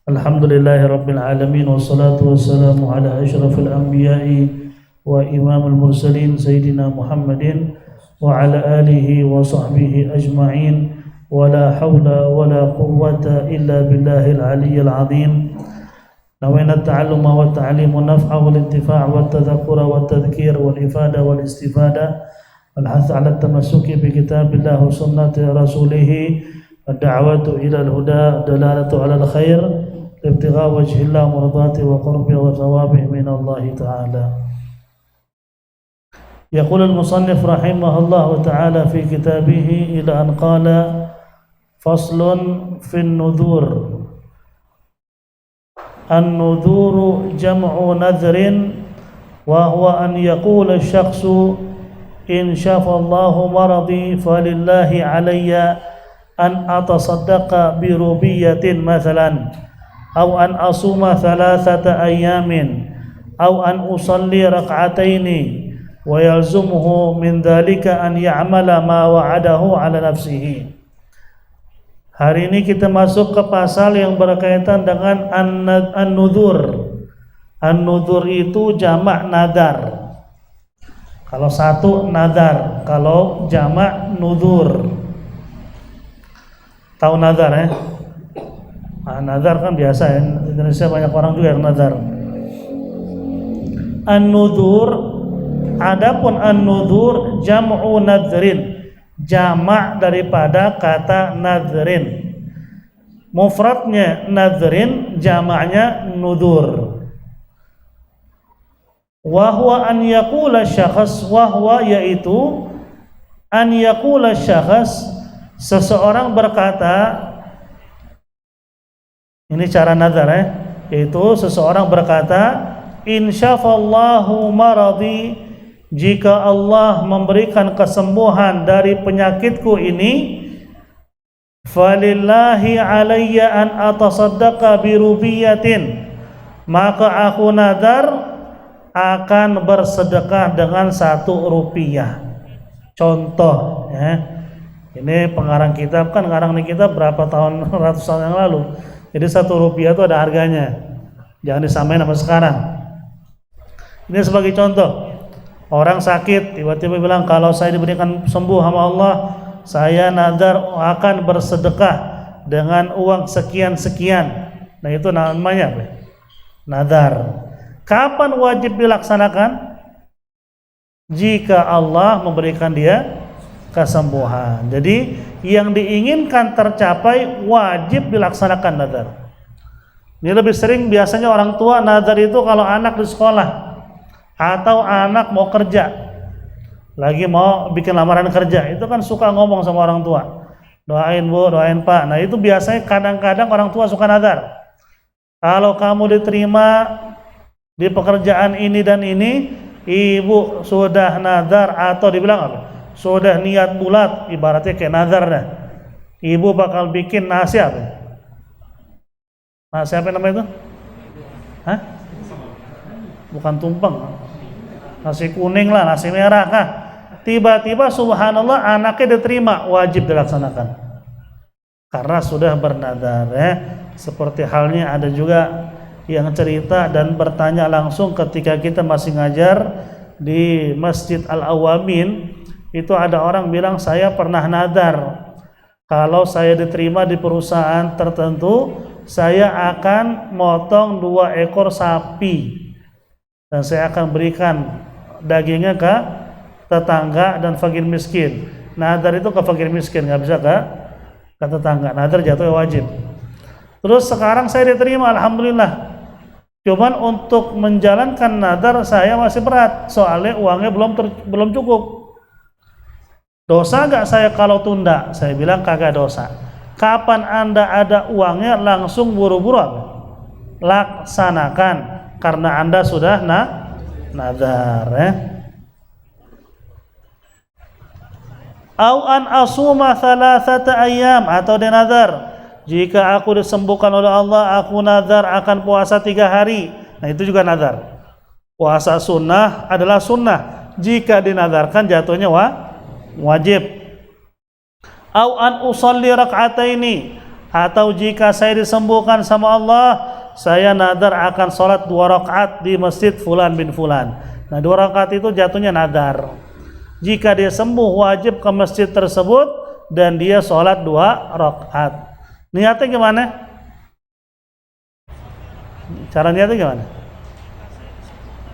Alhamdulillahi Rabbil Alamin. Wassalatu wassalamu ala ashrafil anbiya'i wa imamul mursalin Sayyidina Muhammadin wa ala alihi wa sahbihi ajma'in. Wa la hawla wa la quwwata illa billahil aliyyil azim. Nawayna at-ta'alluma wa at-ta'lim wa naf'a wal intifa' wa at-tadhakkura wa at-tadhkir wal ifada wal istifada wal hath 'ala at-tamassuki bi kitabillah wa sunnati rasulih ad-da'watu ila al-huda dalalatu 'ala al-khair ابتغاء وجه الله ومرضاته وقربه وثوابه من الله تعالى. يقول المصنف رحمه الله تعالى في كتابه إلى أن قال فصل في النذور. النذور جمع نذر وهو أن يقول الشخص إن شفى الله مرضي فلله علي أن أتصدق بربية مثلا أو أن أصوم 3 أيام أو أن أصلي ركعتين ويلزمه من ذلك أن يعمل ما وعده على نفسه. Hari ini kita masuk ke pasal yang berkaitan dengan an-nudhur. An-nudhur itu jamak nadar. Kalau satu nadar, kalau jamak nudhur. Tahu nadar ya? Nazar kan biasa ya, Indonesia banyak orang juga yang nazar. An-nudhur, adapun an-nudhur jam'u nadrin, jamak daripada kata nadrin. Mufradnya nadrin, jamaknya nudhur. Wa huwa an yaqula syakhs, wa huwa yaitu an yaqula syakhs, seseorang berkata. Ini cara nazar ya, yaitu seseorang berkata, insyafallahu maradi, jika Allah memberikan kesembuhan dari penyakitku ini, falillahi alayya an atasaddaqa birubiyatin, maka aku nazar akan bersedekah dengan 1 rupiah. Contoh ya, ini pengarang kitab kan ngarang nih kitab berapa tahun, ratusan yang lalu. Jadi 1 rupiah itu ada harganya, jangan disamain sama sekarang. Ini sebagai contoh, orang sakit tiba-tiba bilang kalau saya diberikan sembuh sama Allah, saya nazar akan bersedekah dengan uang sekian-sekian. Nah itu namanya apa? Nazar. Kapan wajib dilaksanakan? Jika Allah memberikan dia kesembuhan. Jadi yang diinginkan tercapai wajib dilaksanakan nazar. Ini lebih sering biasanya orang tua nazar itu kalau anak di sekolah atau anak mau kerja, lagi mau bikin lamaran kerja, itu kan suka ngomong sama orang tua, doain bu, doain pak. Nah itu biasanya kadang-kadang orang tua suka nazar, kalau kamu diterima di pekerjaan ini dan ini, ibu sudah nazar, atau dibilang apa? Sudah niat bulat, ibaratnya kayak nazar dah. Ibu bakal bikin nasi apa? Nasi apa namanya itu? Hah? Bukan tumpeng. Nasi kuning lah, nasi merah kah? Tiba-tiba subhanallah anaknya diterima, wajib dilaksanakan. Karena sudah bernazar ya. Seperti halnya ada juga yang cerita dan bertanya langsung ketika kita masih ngajar di Masjid Al-Awamin. Itu ada orang bilang, saya pernah nadar kalau saya diterima di perusahaan tertentu, saya akan motong 2 ekor sapi dan saya akan berikan dagingnya ke tetangga dan fakir miskin. Nadar itu ke fakir miskin, nggak bisa ke tetangga. Nadar jatuh wajib. Terus sekarang saya diterima, alhamdulillah. Cuman untuk menjalankan nadar saya masih berat, soalnya uangnya belum cukup. Dosa gak saya kalau tunda? Saya bilang kagak dosa. Kapan Anda ada uangnya langsung buru-buru laksanakan, karena Anda sudah nazar ya. Au an asuma 3 ayyam, atau dia nazar, jika aku disembuhkan oleh Allah, aku nazar akan puasa 3 hari. Nah itu juga nazar. Puasa sunnah adalah sunnah, jika dinazarkan jatuhnya wajib. Au an usalli rak'ataini, Atau jika saya disembuhkan sama Allah, saya nadar akan sholat 2 rakaat di masjid fulan bin fulan. Nah 2 rakaat itu jatuhnya nadar. Jika dia sembuh wajib ke masjid tersebut dan dia sholat 2 rakaat. Niatnya gimana? Cara niatnya gimana?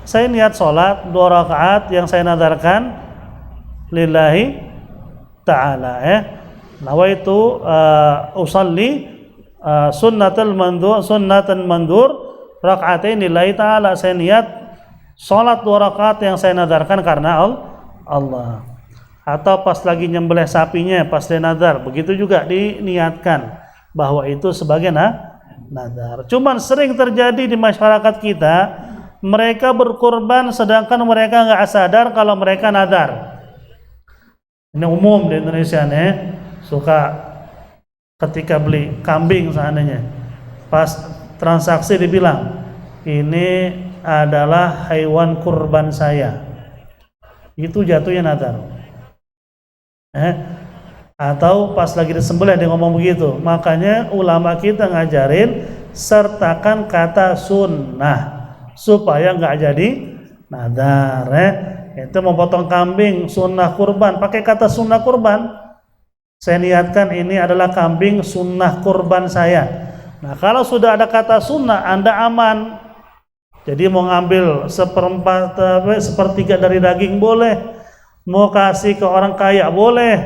Saya niat sholat 2 rakaat yang saya nadarkan lillahi ta'ala, nawaitu usalli sunnatan mandur rakaatain lillahi ta'ala. Saya niat sholat 2 rakaat yang saya nadarkan karena Allah. Atau pas lagi nyembelih sapinya, pas dia nadar, begitu juga diniatkan bahwa itu sebagai nadar. Cuman sering terjadi di masyarakat kita, mereka berkurban sedangkan mereka nggak sadar kalau mereka nadar. Ini umum di Indonesia nih, suka ketika beli kambing seandainya, pas transaksi dibilang ini adalah hewan kurban saya, itu jatuhnya nadar. Atau pas lagi disembelih dia ngomong begitu. Makanya ulama kita ngajarin sertakan kata sunnah supaya nggak jadi nadar. Itu mau potong kambing sunnah kurban, pakai kata sunnah kurban. Saya niatkan ini adalah kambing sunnah kurban saya. Nah kalau sudah ada kata sunnah, Anda aman. Jadi mau ngambil sepertiga dari daging boleh, mau kasih ke orang kaya boleh,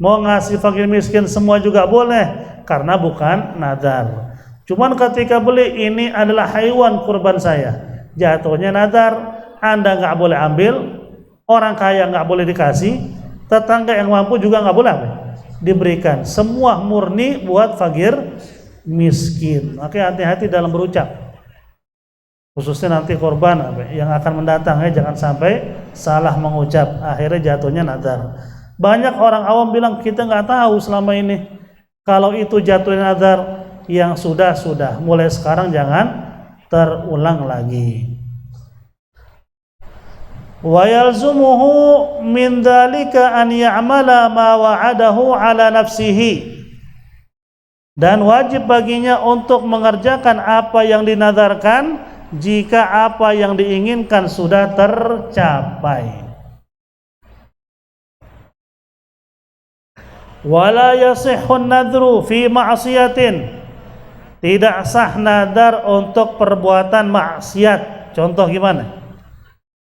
mau ngasih fakir miskin semua juga boleh, karena bukan nadar. Cuman ketika beli ini adalah hewan kurban saya, jatuhnya nadar. Anda nggak boleh ambil, orang kaya nggak boleh dikasih, tetangga yang mampu juga nggak boleh diberikan. Semua murni buat fakir miskin. Makanya hati-hati dalam berucap, khususnya nanti korban yang akan mendatang, jangan sampai salah mengucap, akhirnya jatuhnya nadar. Banyak orang awam bilang kita nggak tahu selama ini kalau itu jatuhnya nadar. Yang sudah, mulai sekarang jangan terulang lagi. Wa yalzumuhu min dzalika an ya'mala ma wa'adahu ala nafsihi, dan wajib baginya untuk mengerjakan apa yang dinadarkan jika apa yang diinginkan sudah tercapai. Wala yasihhun nadru fi ma'siyatin, tidak sah nadar untuk perbuatan maksiat. Contoh gimana?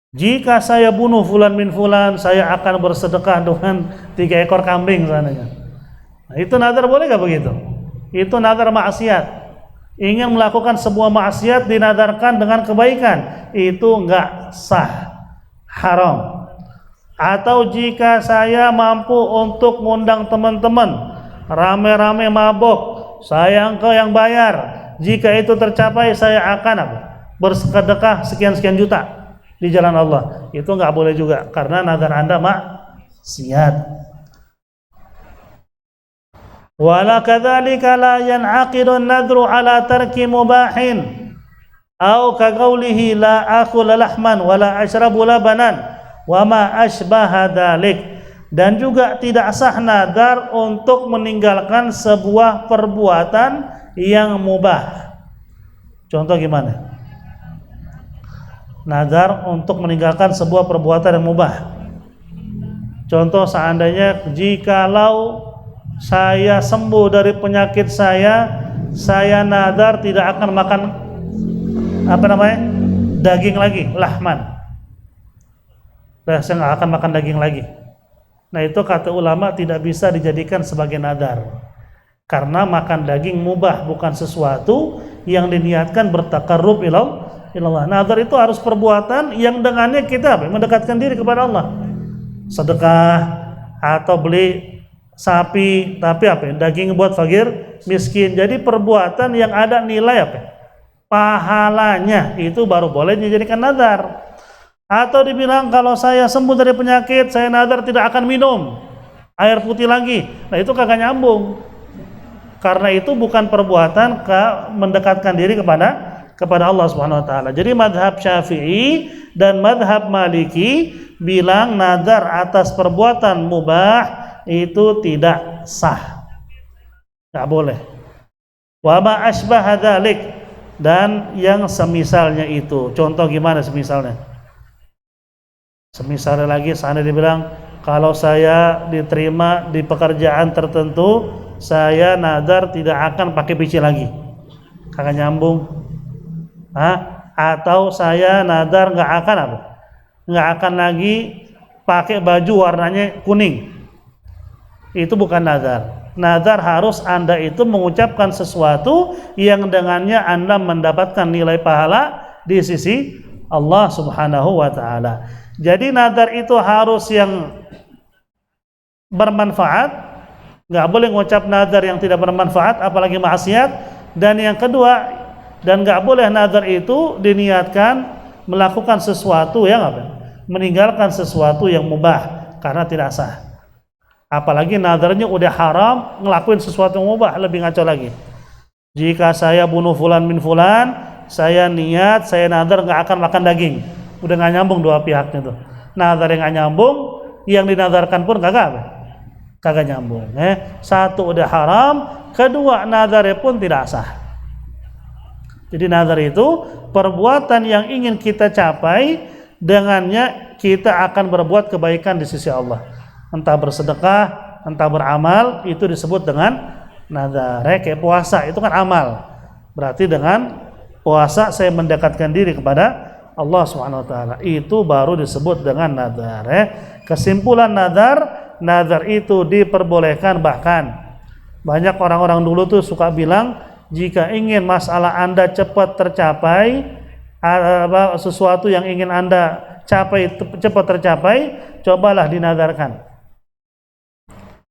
Jika saya bunuh fulan bin fulan, saya akan bersedekah dengan 3 ekor kambing seandainya. Nah, itu nadar boleh gak begitu? Itu nadar maksiat. Ingin melakukan sebuah maksiat dinadarkan dengan kebaikan, itu enggak sah, haram. Atau jika saya mampu untuk mengundang teman-teman rame-rame mabok, saya engkau yang bayar, jika itu tercapai saya akan bersedekah sekian-sekian juta di jalan Allah. Itu enggak boleh juga, karena nadar Anda maksiat. Wala kadzalika la yan'aqidu an-nadru ala tarki mubahin au ka qawlihi la akul lahman wala ashrabu labanan wa ma ashbaha dzalik. Dan juga tidak sah nadar untuk meninggalkan sebuah perbuatan yang mubah. Contoh gimana? Nadar untuk meninggalkan sebuah perbuatan yang mubah. Contoh seandainya jikalau saya sembuh dari penyakit saya nadar tidak akan makan daging lagi, lahman. Saya nggak akan makan daging lagi. Nah itu kata ulama tidak bisa dijadikan sebagai nadar, karena makan daging mubah, bukan sesuatu yang diniatkan bertakarrub ilallah. Nadar itu harus perbuatan yang dengannya kita mendekatkan diri kepada Allah. Sedekah atau beli sapi, tapi daging buat fakir miskin. Jadi perbuatan yang ada nilai pahalanya, itu baru boleh dijadikan nadar. Atau dibilang kalau saya sembuh dari penyakit, saya nadar tidak akan minum air putih lagi. Nah itu kagak nyambung, karena itu bukan perbuatan mendekatkan diri kepada Allah Subhanahu wa taala. Jadi madhab Syafi'i dan madhab Maliki bilang nadar atas perbuatan mubah itu tidak sah, nggak boleh. Wa ma asbaha dzalik, dan yang semisalnya itu. Contoh gimana semisalnya? Semisalnya lagi seandainya dibilang, kalau saya diterima di pekerjaan tertentu, saya nadar tidak akan pakai peci lagi. Kagak nyambung. Atau saya nadar nggak akan apa? Nggak akan lagi pakai baju warnanya kuning. Itu bukan nadar. Nadar harus Anda itu mengucapkan sesuatu yang dengannya Anda mendapatkan nilai pahala di sisi Allah Subhanahu wa taala. Jadi nadar itu harus yang bermanfaat, nggak boleh ngucap nadar yang tidak bermanfaat, apalagi maksiat. Dan yang kedua, dan nggak boleh nadar itu diniatkan melakukan sesuatu yang apa? Meninggalkan sesuatu yang mubah karena tidak sah. Apalagi nadarnya udah haram, ngelakuin sesuatu yang mubah, lebih ngaco lagi. Jika saya bunuh fulan min fulan, saya niat, saya nadar nggak akan makan daging. Udah nggak nyambung dua pihaknya tuh. Nadar yang nggak nyambung, yang dinadarkan pun kagak nyambung. Satu udah haram, kedua nadarnya pun tidak sah. Jadi nadar itu perbuatan yang ingin kita capai, dengannya kita akan berbuat kebaikan di sisi Allah. Entah bersedekah, entah beramal, itu disebut dengan nadar. Kayak puasa itu kan amal. Berarti dengan puasa saya mendekatkan diri kepada Allah Subhanahu wa taala. Itu baru disebut dengan nadar. Kesimpulan nadar itu diperbolehkan. Bahkan banyak orang-orang dulu tuh suka bilang, jika ingin masalah Anda cepat tercapai, sesuatu yang ingin Anda capai cepat tercapai, cobalah dinadarkan.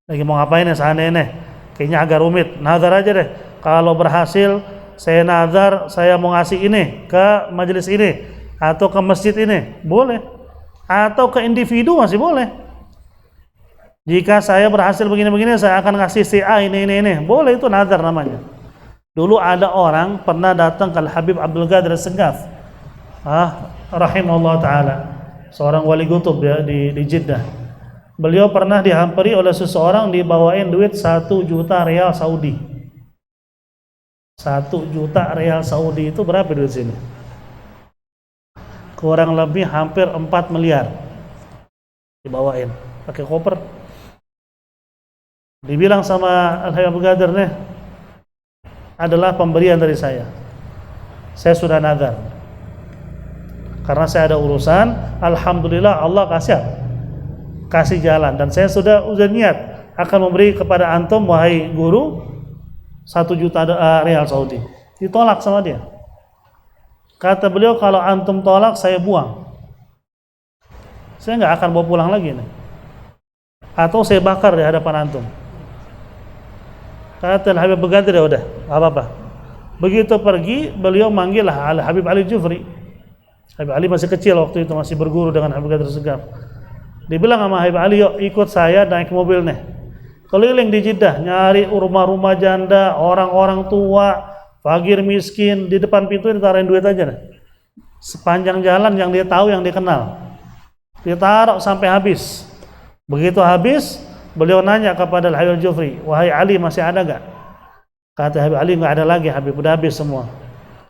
Lagi mau ngapain ya seandainya kayaknya agak rumit, nadar aja deh. Kalau berhasil saya nadar, saya mau ngasih ini ke majelis ini atau ke masjid ini, boleh. Atau ke individu masih boleh. Jika saya berhasil begini-begini, saya akan ngasih si A ini, boleh, itu nadar namanya. Dulu ada orang pernah datang ke Habib Abdul Qadir As-Segaf, rahimahullah taala, seorang wali kutub ya, di Jeddah. Beliau pernah dihampiri oleh seseorang, dibawain duit 1 juta rial Saudi. 1 juta rial Saudi itu berapa duit sini? Kurang lebih hampir 4 miliar. Dibawain pakai koper. Dibilang sama Al-Habib Abdul Qadir, nih adalah pemberian dari saya. Saya sudah nadar. Karena saya ada urusan, alhamdulillah Allah kasih jalan, dan saya sudah niat akan memberi kepada antum wahai guru 1 juta rial Saudi. Ditolak sama dia. Kata beliau, kalau antum tolak saya buang. Saya nggak akan bawa pulang lagi nih. Atau saya bakar di hadapan antum. Kata Habib Abdul Qadir, ya udah, apa-apa. Begitu pergi, beliau manggil Habib Ali Jufri. Habib Ali masih kecil waktu itu, masih berguru dengan Habib Qadir Segaf. Dibilang sama Habib Ali, yuk ikut saya naik mobil nih, keliling di Jeddah, nyari rumah-rumah janda, orang-orang tua, fakir miskin, di depan pintu ditaruhin duit aja nih. Sepanjang jalan yang dia tahu, yang dia kenal, ditaruh sampai habis. Begitu habis, beliau nanya kepada Habib Jufri, wahai Ali, masih ada gak? Kata Habib Ali, nggak ada lagi Habib, udah habis semua.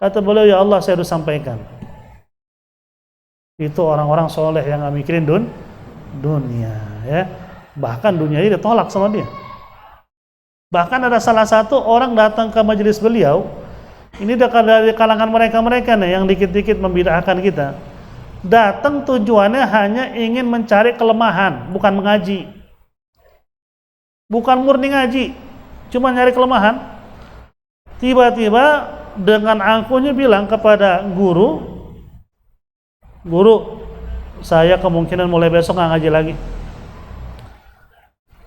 Kata beliau, ya Allah, saya sudah sampaikan. Itu orang-orang soleh yang nggak mikirin dunia, ya. Bahkan dunia ini ditolak sama dia. Bahkan ada salah satu orang datang ke majelis beliau, ini dari kalangan mereka nih yang dikit-dikit membid'ahkan kita. Datang tujuannya hanya ingin mencari kelemahan, bukan mengaji, bukan murni ngaji, cuma nyari kelemahan. Tiba-tiba dengan angkuhnya bilang kepada guru, saya kemungkinan mulai besok nggak ngaji lagi.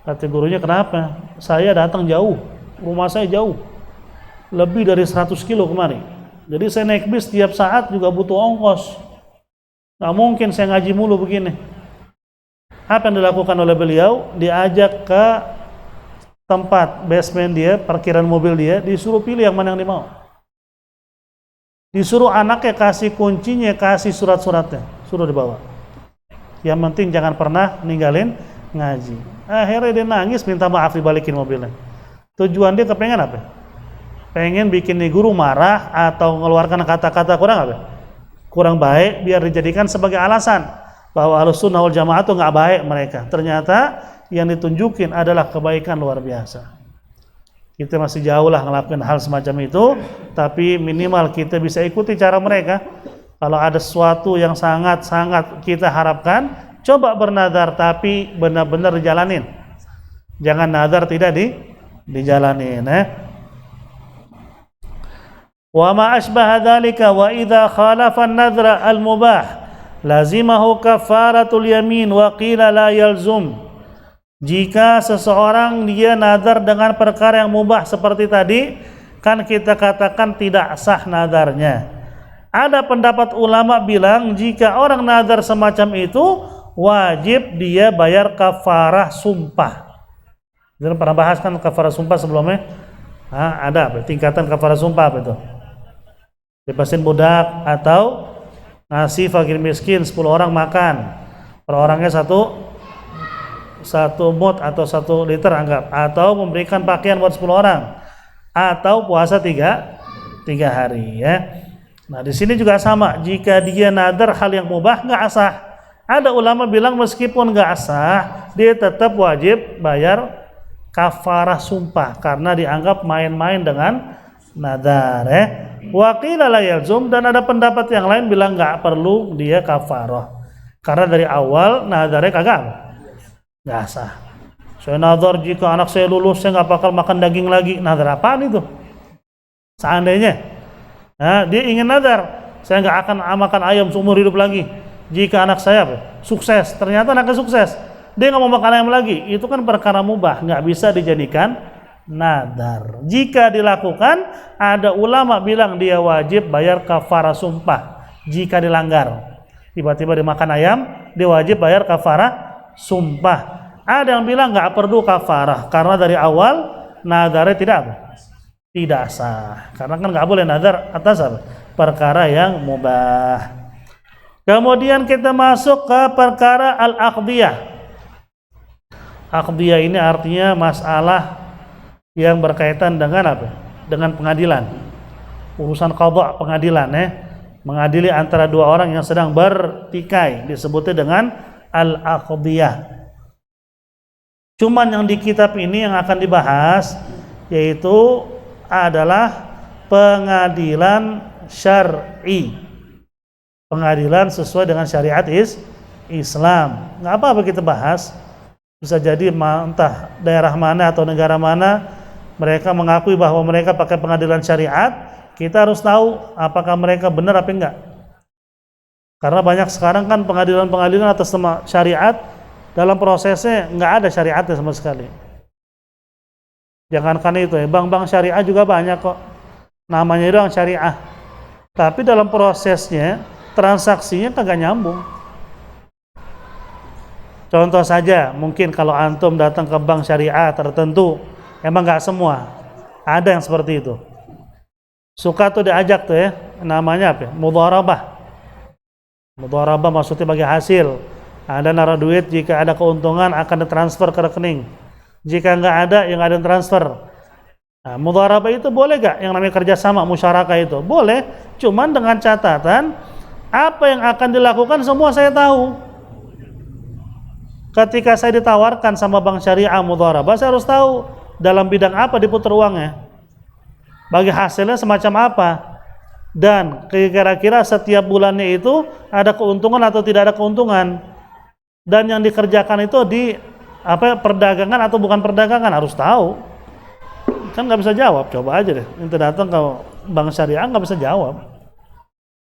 Kata gurunya, kenapa? Saya datang jauh, rumah saya jauh, lebih dari 100 kilo kemari. Jadi saya naik bis tiap saat juga butuh ongkos. Nggak mungkin saya ngaji mulu begini. Apa yang dilakukan oleh beliau? Diajak ke tempat basement dia, parkiran mobil dia, disuruh pilih yang mana yang dia mau. Disuruh anaknya kasih kuncinya, kasih surat-suratnya, suruh dibawa. Yang penting jangan pernah ninggalin ngaji. Akhirnya dia nangis minta maaf dibalikin mobilnya. Tujuan dia kepengen apa? pengen bikin nih guru marah atau mengeluarkan kata-kata kurang baik biar dijadikan sebagai alasan bahwa Ahlussunnah wal Jamaah itu nggak baik mereka. Ternyata yang ditunjukin adalah kebaikan luar biasa. Kita masih jauh lah ngelakuin hal semacam itu, tapi minimal kita bisa ikuti cara mereka. Kalau ada sesuatu yang sangat-sangat kita harapkan, coba bernadar tapi benar-benar dijalanin. Jangan nadar tidak dijalanin. Wa ma asbaha dzalika wa idza khalafa an-nadra al-mubah lazimahu kafaratul yamin wa qila la yalzum. Jika seseorang dia nadar dengan perkara yang mubah seperti tadi, kan kita katakan tidak sah nadarnya. Ada pendapat ulama bilang jika orang nadar semacam itu wajib dia bayar kafarah sumpah. Kita pernah bahas kan kafarah sumpah sebelumnya? Ada tingkatan kafarah sumpah apa itu? Bebasin budak atau ngasih fakir miskin 10 orang makan. Per orangnya satu mud atau 1 liter anggap, atau memberikan pakaian buat 10 orang, atau puasa 3 hari ya. Nah di sini juga sama, jika dia nadar hal yang mubah nggak sah. Ada ulama bilang meskipun nggak sah, dia tetap wajib bayar kafarah sumpah karena dianggap main-main dengan nadar ya. Wa qila la yalzum, dan ada pendapat yang lain bilang nggak perlu dia kafarah karena dari awal nadarnya nggak sah. Saya nadar jika anak saya lulus saya nggak bakal makan daging lagi. Nadar apaan itu? Seandainya dia ingin nadar, saya nggak akan makan ayam seumur hidup lagi. Jika anak saya sukses, ternyata anaknya sukses, dia nggak mau makan ayam lagi. Itu kan perkara mubah, nggak bisa dijadikan nadar. Jika dilakukan, ada ulama bilang dia wajib bayar kafarah sumpah. Jika dilanggar, tiba-tiba dimakan ayam, dia wajib bayar kafarah sumpah. Ada yang bilang nggak perlu kafarah karena dari awal nadarnya tidak sah. Karena kan nggak boleh nadar atas perkara yang mubah. Kemudian kita masuk ke perkara al-aqdiyah. Aqdiyah ini artinya masalah yang berkaitan dengan dengan pengadilan. Urusan qadha, pengadilan mengadili antara 2 orang yang sedang bertikai, disebutnya dengan al-aqdiyah. Cuman yang di kitab ini yang akan dibahas yaitu adalah pengadilan syar'i. Pengadilan sesuai dengan syariat Islam. Nggak apa-apa kita bahas. Bisa jadi entah daerah mana atau negara mana mereka mengakui bahwa mereka pakai pengadilan syariat, kita harus tahu apakah mereka benar apa enggak. Karena banyak sekarang kan pengadilan-pengadilan atas nama syariat, dalam prosesnya nggak ada syariatnya sama sekali. Jangankan itu bank-bank syariah juga banyak kok. Namanya doang syariah. Tapi dalam prosesnya, transaksinya kagak nyambung. Contoh saja, mungkin kalau antum datang ke bank syariah tertentu, emang nggak semua, ada yang seperti itu. Suka tuh diajak tuh namanya mudharabah. Mudharabah maksudnya bagi hasil. Anda naruh duit, jika ada keuntungan akan ditransfer ke rekening. Jika nggak ada, yang ada transfer. Nah, mudharabah itu boleh nggak? Yang namanya kerjasama musyarakah itu boleh, cuman dengan catatan apa yang akan dilakukan semua saya tahu. Ketika saya ditawarkan sama bank syariah mudharabah, saya harus tahu dalam bidang apa diputar uangnya, bagi hasilnya semacam apa, dan kira-kira setiap bulannya itu ada keuntungan atau tidak ada keuntungan, dan yang dikerjakan itu di perdagangan atau bukan perdagangan, harus tahu. Kan nggak bisa jawab, coba aja deh ente datang ke bank syariah nggak bisa jawab.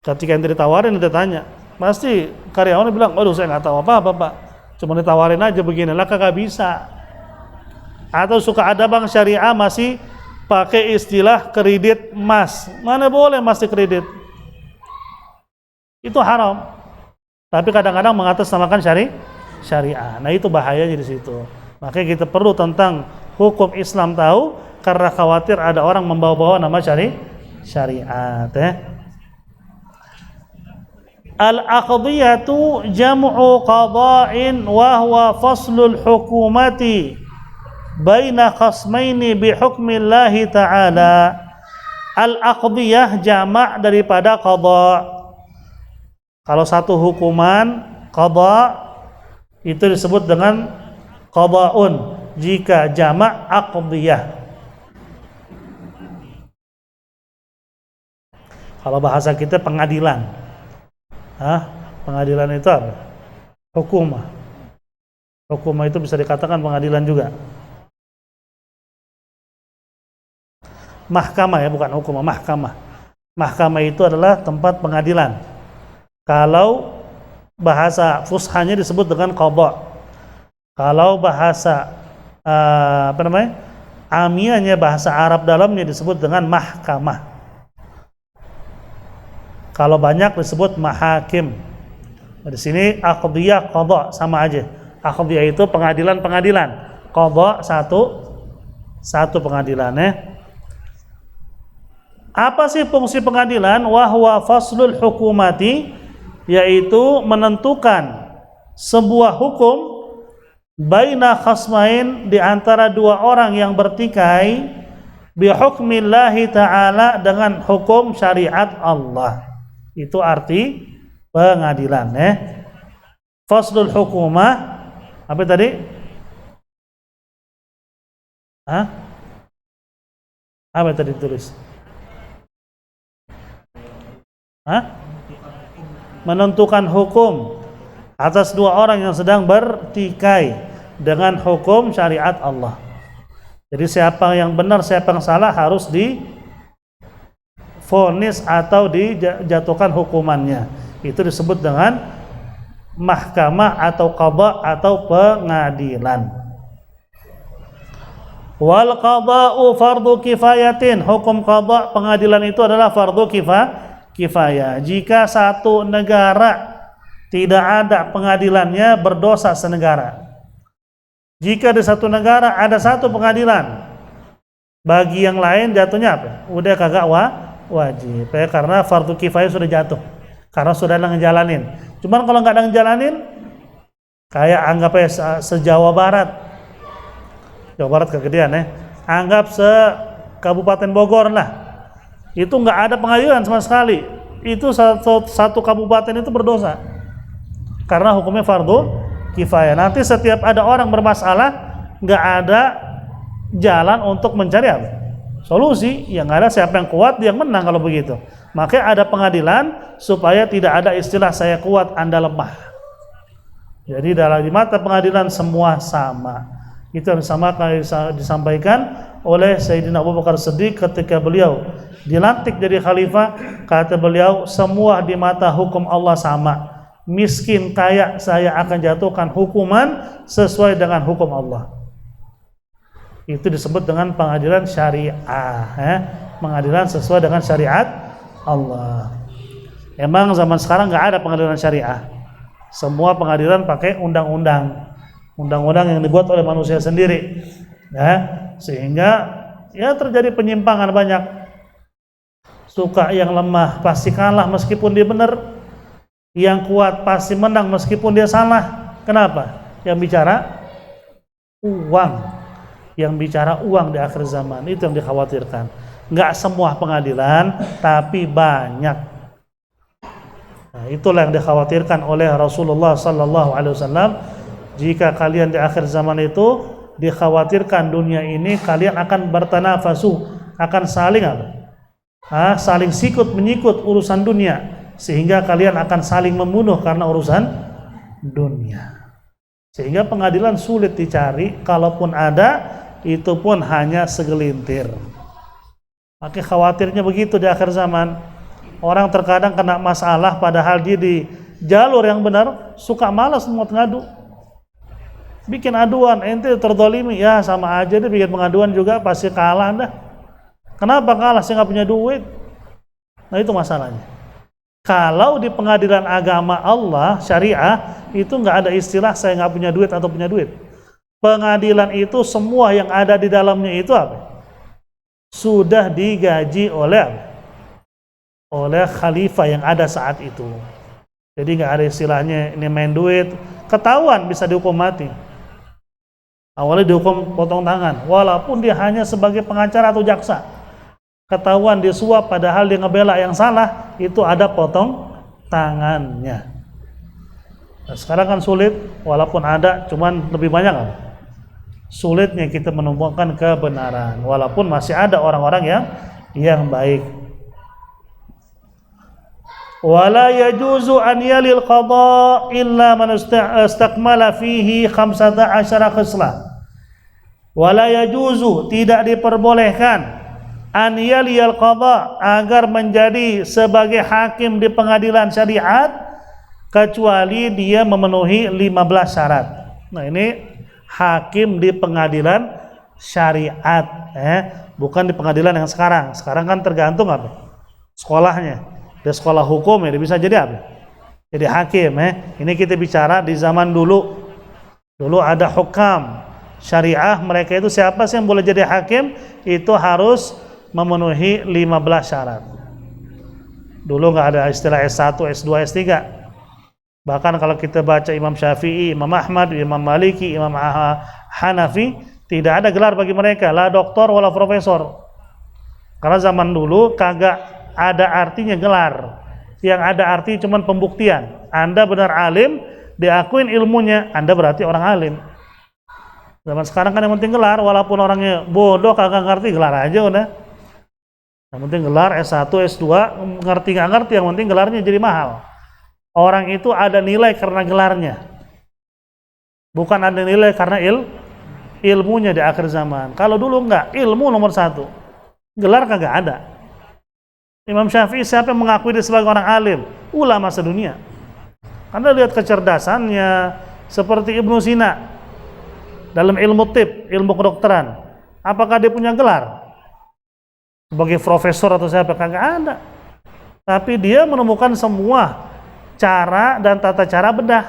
Ketika ente ditawarin, ente tanya, pasti karyawannya bilang, waduh saya nggak tahu apa-apa pak, cuma ditawarin aja begini, lah kagak bisa. Atau suka ada bank syariah masih pakai istilah kredit emas. Mana boleh masih kredit, itu haram. Tapi kadang-kadang mengatasnamakan syariah. Nah itu bahayanya di situ. Makanya kita perlu tentang hukum Islam tahu, karena khawatir ada orang membawa-bawa nama syariat. Al-aqdiyatu jam'u qada'in wa huwa faslul hukumati baina khasmaini bi hukmillahi ta'ala. Al-aqdiyah jamak daripada qadha. Kalau satu hukuman qadha itu disebut dengan qadha'un. Jika jamak aqdiyah. Kalau bahasa kita pengadilan. Pengadilan itu apa? Hukumah. Hukumah itu bisa dikatakan pengadilan juga. Mahkamah ya, bukan hukumah, mahkamah. Mahkamah itu adalah tempat pengadilan. Kalau bahasa fushanya disebut dengan qadha. Kalau bahasa amiyahnya, bahasa Arab dalamnya disebut dengan mahkamah. Kalau banyak disebut mahakim. Di sini aqdiyah, qadha sama aja. Aqdiyah itu pengadilan-pengadilan. Qadha satu pengadilan ya. Apa sih fungsi pengadilan? Wahwa faslul hukumati, yaitu menentukan sebuah hukum baina khasmain, di antara dua orang yang bertikai, bi hukmillahi ta'ala, dengan hukum syariat Allah. Itu arti pengadilan ya. Faslul hukumah apa tadi? Apa tadi ditulis? Menentukan hukum atas dua orang yang sedang bertikai dengan hukum syariat Allah. Jadi siapa yang benar, siapa yang salah harus divonis atau dijatuhkan hukumannya. Itu disebut dengan mahkamah atau qadha atau pengadilan. Wal qadha'u fardhu kifayatin, hukum qadha pengadilan itu adalah fardhu kifayah. Jika satu negara tidak ada pengadilannya, berdosa senegara. Jika di satu negara ada satu pengadilan, bagi yang lain jatuhnya apa? Udah kagak wajib ya, karena fardhu kifayah sudah jatuh, karena sudah ada ngejalanin. Cuman kalau nggak ada ngejalanin, kayak anggap ya se-Jawa Barat, Jawa Barat kegedean ya, anggap se-Kabupaten Bogor lah, itu nggak ada pengadilan sama sekali, itu satu kabupaten itu berdosa karena hukumnya fardhu kifayah. Nanti setiap ada orang bermasalah, nggak ada jalan untuk mencari apa? Solusi. Yang ada siapa yang kuat dia menang kalau begitu. Makanya ada pengadilan supaya tidak ada istilah saya kuat anda lemah. Jadi di mata pengadilan semua sama. Itu yang sama disampaikan oleh Sayyidina Abu Bakar Siddiq ketika beliau dilantik jadi khalifah. Kata beliau, semua di mata hukum Allah sama. Miskin kaya saya akan jatuhkan hukuman sesuai dengan hukum Allah. Itu disebut dengan pengadilan syariah ya. Pengadilan sesuai dengan syariat Allah. Emang zaman sekarang nggak ada pengadilan syariah. Semua pengadilan pakai undang-undang yang dibuat oleh manusia sendiri ya. Sehingga ya terjadi penyimpangan banyak. Suka yang lemah pasti kalah meskipun dia benar, yang kuat pasti menang meskipun dia salah. Kenapa? Yang bicara uang. Yang bicara uang di akhir zaman, itu yang dikhawatirkan. Nggak semua pengadilan, tapi banyak. Nah, itulah yang dikhawatirkan oleh Rasulullah sallallahu alaihi wasallam. Jika kalian di akhir zaman itu dikhawatirkan dunia ini kalian akan bertanafasu, akan saling saling sikut menyikut urusan dunia, sehingga kalian akan saling membunuh karena urusan dunia. Sehingga pengadilan sulit dicari, kalaupun ada itu pun hanya segelintir. Maka khawatirnya begitu di akhir zaman. Orang terkadang kena masalah padahal dia di jalur yang benar, suka malas mau ngadu. Bikin aduan, ente terzalimi, ya sama aja dia bikin pengaduan juga pasti kalah dah. Kenapa kalah? Saya nggak punya duit. Nah itu masalahnya. Kalau di pengadilan agama Allah, syariah, itu nggak ada istilah saya nggak punya duit atau punya duit. Pengadilan itu semua yang ada di dalamnya itu apa? Sudah digaji oleh khalifah yang ada saat itu. Jadi nggak ada istilahnya ini main duit, ketahuan bisa dihukum mati. Awalnya dihukum potong tangan, walaupun dia hanya sebagai pengacara atau jaksa. ketahuan disuap padahal dia ngebela yang salah, itu ada potong tangannya. Nah, sekarang kan sulit, walaupun ada, cuman lebih banyak apa? Sulitnya kita menemukan kebenaran, walaupun masih ada orang-orang yang baik. Wala yajuzu an yalil qada illa man istakmala fihi 15 khuslah. Wala yajuzu, tidak diperbolehkan, an yalil qada, agar menjadi sebagai hakim di pengadilan syariat, kecuali dia memenuhi 15 syarat. Nah, ini hakim di pengadilan syariat, bukan di pengadilan yang sekarang. Sekarang kan tergantung apa? Sekolahnya. Dia sekolah hukum ya, dia bisa jadi apa? Jadi hakim. Ini kita bicara di zaman dulu. Dulu ada hukam syariah, mereka itu siapa sih yang boleh jadi hakim? Itu harus memenuhi 15 syarat. Dulu nggak ada istilah S1, S2, S3. Bahkan kalau kita baca Imam Syafi'i, Imam Ahmad, Imam Maliki, Imam Hanafi, tidak ada gelar bagi mereka, la doktor wala profesor. Karena zaman dulu kagak ada artinya gelar. Yang ada arti cuma pembuktian. Anda benar alim, diakuin ilmunya, Anda berarti orang alim. Zaman sekarang kan yang penting gelar, walaupun orangnya bodoh kagak ngerti, gelar aja udah. Yang penting gelar S1, S2, ngerti nggak ngerti, yang penting gelarnya jadi mahal. Orang itu ada nilai karena gelarnya, bukan ada nilai karena ilmunya di akhir zaman. Kalau dulu enggak, ilmu nomor satu, gelar kagak ada. Imam Syafi'i siapa yang mengakui dia sebagai orang alim? Ulama sedunia. Anda lihat kecerdasannya, seperti Ibnu Sina dalam ilmu tib, ilmu kedokteran. Apakah dia punya gelar sebagai profesor atau siapa? Kagak ada. Tapi dia menemukan semua cara dan tata cara bedah.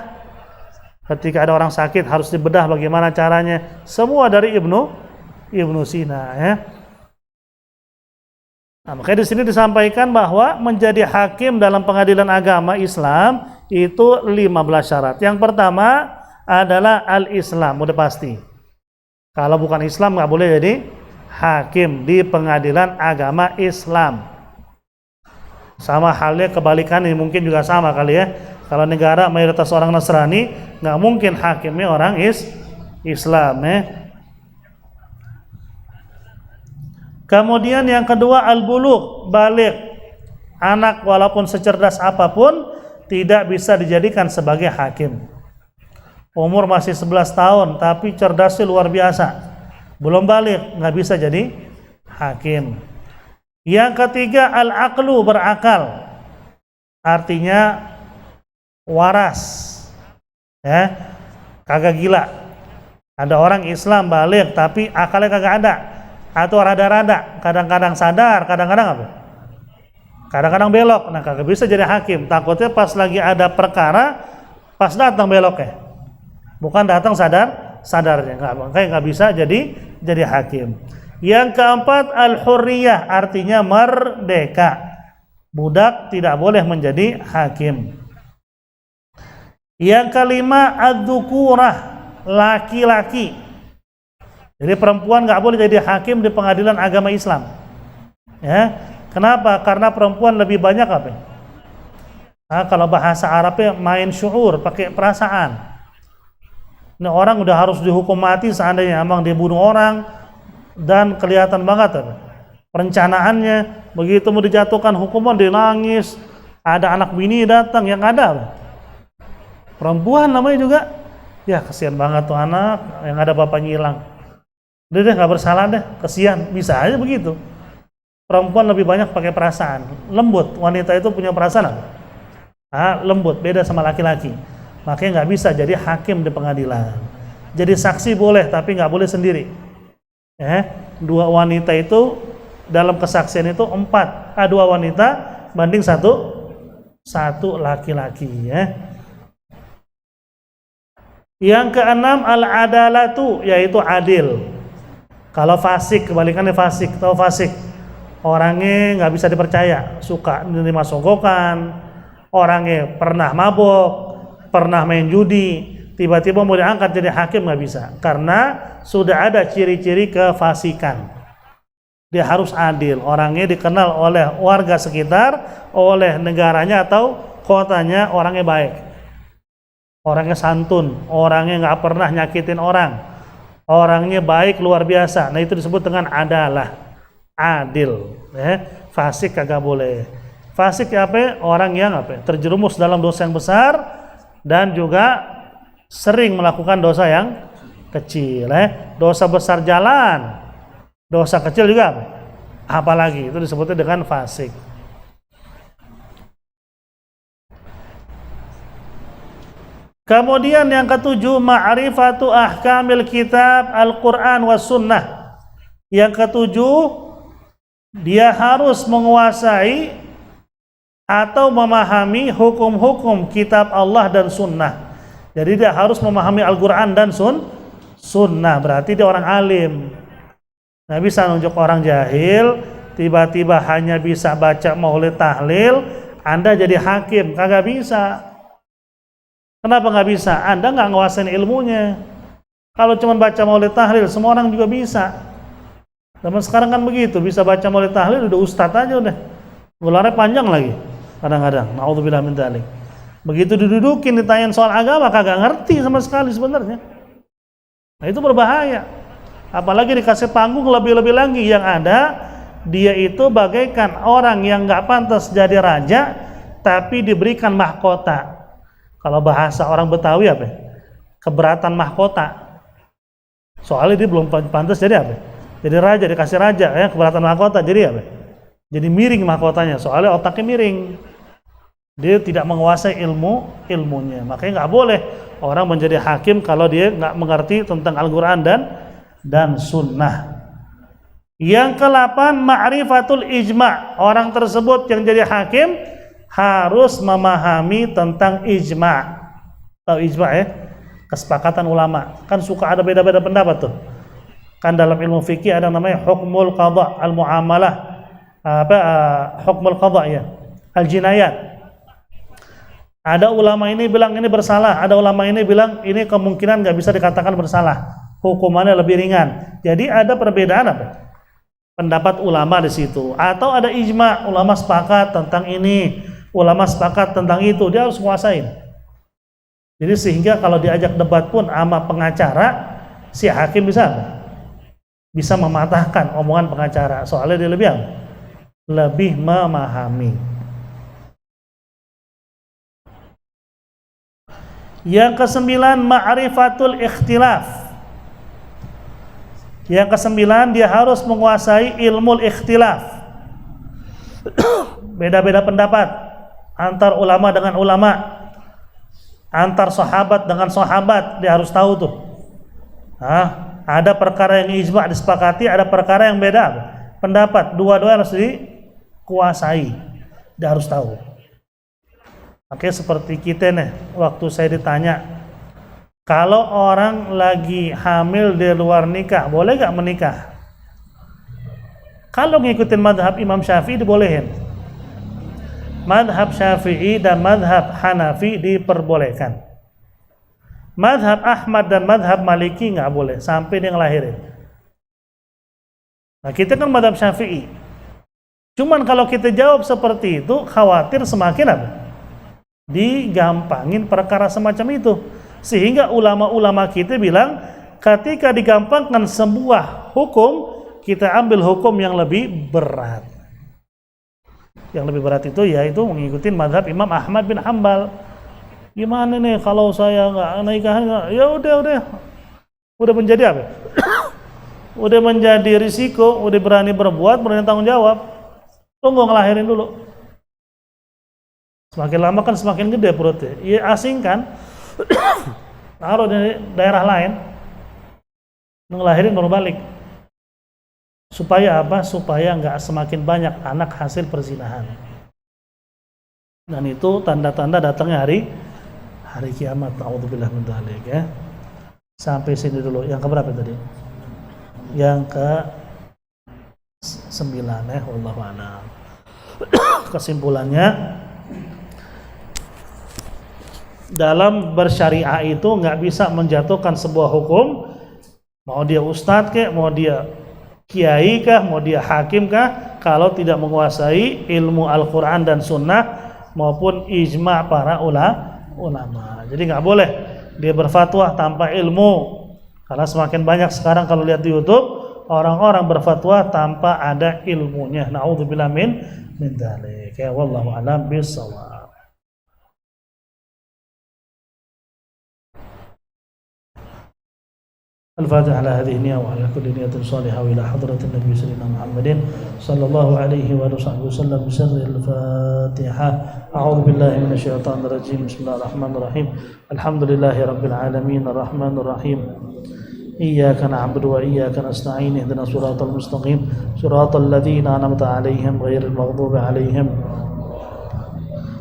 Ketika ada orang sakit harus dibedah bagaimana caranya. Semua dari Ibnu Sina, ya. Nah, makanya di sini disampaikan bahwa menjadi hakim dalam pengadilan agama Islam itu 15 syarat. Yang pertama adalah al-Islam, udah pasti. Kalau bukan Islam nggak boleh jadi hakim di pengadilan agama Islam. Sama halnya kebalikannya mungkin juga sama kali ya. Kalau negara mayoritas orang Nasrani, nggak mungkin hakimnya orang Islam, ya. Kemudian yang kedua al-bulugh, balik. Anak walaupun secerdas apapun tidak bisa dijadikan sebagai hakim. Umur masih 11 tahun tapi cerdasnya luar biasa, belum balik, nggak bisa jadi hakim. Yang ketiga al-aqlu, berakal, artinya waras, ya, kagak gila. Ada orang Islam balik tapi akalnya kagak ada, atau rada-rada, kadang-kadang sadar, kadang-kadang apa? Kadang-kadang belok. Nah, kagak bisa jadi hakim. Takutnya pas lagi ada perkara, pas datang beloknya, bukan datang sadarnya. Makanya nggak bisa jadi hakim. Yang keempat al-hurriyah, artinya merdeka. Budak tidak boleh menjadi hakim. Yang kelima ad-dzukurah, laki-laki. Jadi perempuan nggak boleh jadi hakim di pengadilan agama Islam. Ya, kenapa? Karena perempuan lebih banyak apa? Nah, kalau bahasa Arabnya main syuur, pakai perasaan. Ini orang udah harus dihukum mati seandainya emang dia bunuh orang, dan kelihatan banget apa? Perencanaannya. Begitu mau dijatuhkan hukuman dia nangis. Ada anak bini datang, yang ada apa? Perempuan namanya juga. Ya kasihan banget tuh anak yang ada bapaknya hilang. Dia nggak bersalah deh, kesian, bisa aja begitu. Perempuan lebih banyak pakai perasaan, lembut. Wanita itu punya perasaan apa? Lembut, beda sama laki-laki. Makanya nggak bisa jadi hakim di pengadilan. Jadi saksi boleh, tapi nggak boleh sendiri. Dua wanita itu dalam kesaksian itu 2 wanita banding satu laki-laki, ya. Yang keenam al-adalatu, yaitu adil. Kalau fasik, kebalikannya fasik. Tahu fasik? Orangnya nggak bisa dipercaya, suka menerima sogokan, orangnya pernah mabok, pernah main judi, tiba-tiba mau diangkat jadi hakim nggak bisa, karena sudah ada ciri-ciri kefasikan. Dia harus adil, orangnya dikenal oleh warga sekitar, oleh negaranya atau kotanya orangnya baik, orangnya santun, orangnya nggak pernah nyakitin orang, orangnya baik luar biasa. Nah itu disebut dengan adalah, adil. Fasik kagak boleh. Fasik apa? Orang yang apa? Terjerumus dalam dosa yang besar dan juga sering melakukan dosa yang kecil. Dosa besar jalan, dosa kecil juga apa? Apalagi itu disebutnya dengan fasik. Kemudian yang ketujuh, ma'rifatu ahkamil kitab Al-Quran was sunnah. Yang ketujuh, dia harus menguasai atau memahami hukum-hukum kitab Allah dan sunnah. Jadi dia harus memahami Al-Quran dan sunnah, berarti dia orang alim. Nggak bisa nunjuk orang jahil, tiba-tiba hanya bisa baca maulid tahlil, Anda jadi hakim, kagak bisa. Kenapa nggak bisa? Anda nggak nguasain ilmunya. Kalau cuma baca maulid tahlil, semua orang juga bisa. Zaman sekarang kan begitu, bisa baca maulid tahlil udah ustadz aja udah. Gelarnya panjang lagi, kadang-kadang. Na'udzubillah min dzalik. Begitu didudukin ditanyain soal agama, kagak ngerti sama sekali sebenarnya. Nah itu berbahaya. Apalagi dikasih panggung lebih-lebih lagi, yang ada dia itu bagaikan orang yang nggak pantas jadi raja tapi diberikan mahkota. Kalau bahasa orang Betawi apa? Keberatan mahkota. Soalnya dia belum pantas jadi apa? Jadi raja, dikasih raja, ya keberatan mahkota, jadi apa? Jadi miring mahkotanya, soalnya otaknya miring. Dia tidak menguasai ilmunya. Makanya nggak boleh orang menjadi hakim kalau dia nggak mengerti tentang Al-Quran dan sunnah. Yang ke-8, ma'rifatul ijma'. Orang tersebut yang jadi hakim harus memahami tentang ijma'. Tahu ijma' ya? Kesepakatan ulama. Kan suka ada beda-beda pendapat tuh. Kan dalam ilmu fikih ada namanya hukmul qadha, al-muamalah, hukmul qadha ya, al-jinayat. Ada ulama ini bilang ini bersalah, ada ulama ini bilang ini kemungkinan nggak bisa dikatakan bersalah. Hukumannya lebih ringan. Jadi ada perbedaan apa? Pendapat ulama di situ. Atau ada ijma, ulama sepakat tentang ini, ulama sepakat tentang itu, dia harus menguasain. Jadi sehingga kalau diajak debat pun sama pengacara, si hakim bisa mematahkan omongan pengacara. Soalnya dia lebih memahami. Yang ke-9, ma'rifatul ikhtilaf. Yang ke-9, dia harus menguasai ilmu ikhtilaf. Beda-beda pendapat antar ulama dengan ulama, antar sahabat dengan sahabat, dia harus tahu tuh. Ada perkara yang ijma' disepakati, ada perkara yang beda pendapat. Dua-dua harus dikuasai, dia harus tahu. Oke, seperti kita nih, waktu saya ditanya, kalau orang lagi hamil di luar nikah, boleh gak menikah? Kalau ngikutin madhab Imam Syafi'i dibolehin. Madhab Syafi'i dan madhab Hanafi diperbolehkan. Madhab Ahmad dan madhab Maliki gak boleh, sampai dia ngelahirin. Nah kita kan madhab Syafi'i. Cuman kalau kita jawab seperti itu, khawatir semakin apa? Digampangin perkara semacam itu. Sehingga ulama-ulama kita bilang, ketika digampangkan sebuah hukum, kita ambil hukum yang lebih berat. Yang lebih berat itu yaitu mengikuti madhab Imam Ahmad bin Hanbal. Gimana nih kalau saya nggak nikah? Ya udah menjadi apa? Udah menjadi risiko, udah berani berbuat, berani tanggung jawab. Tunggu ngelahirin dulu. Semakin lama kan semakin gede perutnya. Ya asingkan. Taruh di daerah lain, ngelahirin baru balik. Supaya apa? Supaya nggak semakin banyak anak hasil perzinahan. Dan itu tanda-tanda datangnya hari kiamat. A'udzubillah min dzalik ya. Sampai sini dulu. Yang keberapa tadi? Yang ke-9 ya. Wallahu a'lam. Kesimpulannya, dalam bersyariah itu nggak bisa menjatuhkan sebuah hukum, mau dia ustadz kek, mau dia kiai kah, mau dia hakim kah, kalau tidak menguasai ilmu Al-Quran dan Sunnah maupun ijma' para ulama. Jadi nggak boleh dia berfatwa tanpa ilmu, karena semakin banyak sekarang kalau lihat di YouTube orang-orang berfatwa tanpa ada ilmunya. Na'udzubillah min dzalik. Ya wallahu a'lam bissawab. الفاتحة على هذه النية وعلى كل نية صالحة وإلى حضرة النبي سيدنا محمد صلى الله عليه وآله وصحبه وسلم بسر الفاتحة. أعوذ بالله من الشيطان الرجيم. بسم الله الرحمن الرحيم. الحمد لله رب العالمين الرحمن الرحيم إياك نعبد وإياك نستعين اهدنا الصراط المستقيم صراط الذين أنعمت عليهم غير المغضوب عليهم.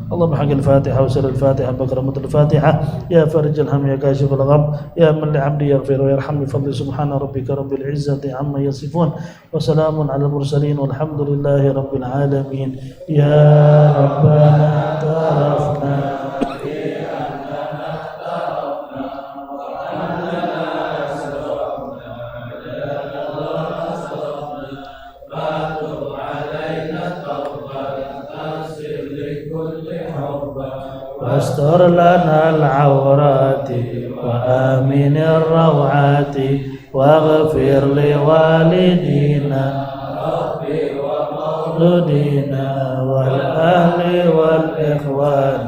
اللهم بحق الفاتحة وسر الفاتحة بكرمة الفاتحة يا فرج الهم يا كاشف الغم يا من لعبدي يغفر ويرحم بفضل سبحان ربك رب العزة عما يصفون وسلام على المرسلين والحمد لله رب العالمين. يا ربنا اعترفنا واستر لنا العورات وآمن الروعات واغفر لوالدينا ومولودينا والأهل والإخوان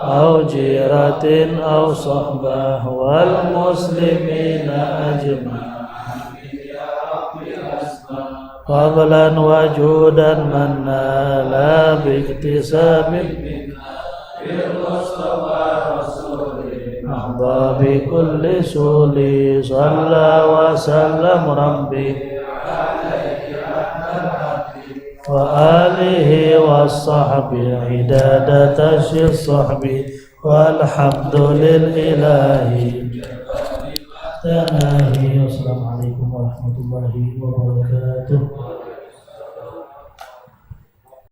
أو جيرة أو صحبة والمسلمين أجمعين فضلا وجودا منا لا باكتساب بالمصطفى رسوله أحظى بكل سول صلى وسلم ربي عليه وآله والصحب عداد تشي الصحب والحمد للإله تناهي. والسلام عليكم ورحمة الله وبركاته.